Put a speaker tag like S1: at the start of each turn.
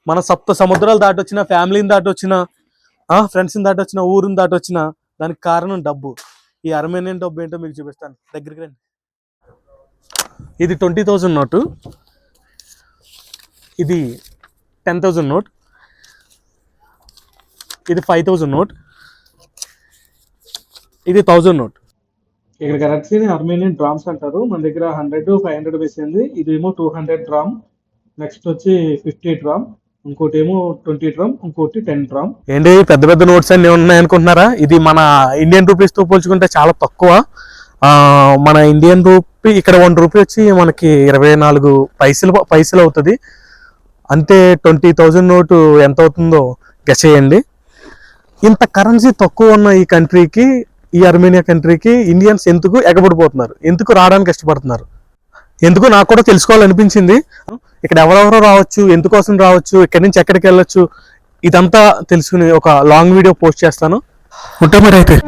S1: మన సప్త సముద్రాలు దాటొచ్చిన, ఫ్యామిలీని దాటొచ్చిన, ఫ్రెండ్స్ని దాటొచ్చిన, ఊరిని దాటొచ్చిన, దానికి కారణం డబ్బు. ఈ అర్మేనియన్ డబ్బు ఏంటో మీకు చూపిస్తాను, దగ్గరికి రండి. ఇది 20,000 నోటు, ఇది 10,000 నోట్, ఇది 5,000 నోట్, ఇది 1,000 నోట్. ఇక్కడ కరెన్సీని అర్మేనియన్ డ్రామ్స్ అంటారు. మన దగ్గర 100, 500 వేసింది. ఇదేమో 200 డ్రామ్, నెక్స్ట్ వచ్చి 50 డ్రామ్, ఇంకోటి ఏమో 20 డ్రామ్, ఇంకోటి 10 డ్రామ్. ఏంటి పెద్ద పెద్ద నోట్స్ అన్ని ఉన్నాయి అనుకుంటున్నారా? ఇది మన ఇండియన్ రూపీస్ తో పోల్చుకుంటే చాలా తక్కువ. మన ఇండియన్ రూపీ ఇక్కడ 1 రూపీ వచ్చి మనకి 24 పైసలు అవుతుంది. అంటే 20,000 నోటు ఎంత అవుతుందో గెస్ చేయండి. ఇంత కరెన్సీ తక్కువ ఉన్న ఈ కంట్రీకి, ఈ అర్మేనియా కంట్రీకి ఇండియన్స్ ఎందుకు ఎగబడిపోతున్నారు, ఎందుకు రావడానికి ఇష్టపడుతున్నారు, ఎందుకు నాకు కూడా తెలుసుకోవాలనిపించింది. ఇక్కడ ఎవరెవరో రావచ్చు, ఎందుకోసం రావచ్చు, ఇక్కడి నుంచి ఎక్కడికి వెళ్ళొచ్చు, ఇదంతా తెలుసుకుని ఒక లాంగ్ వీడియో పోస్ట్ చేస్తాను. ఉంటా మరి అయితే.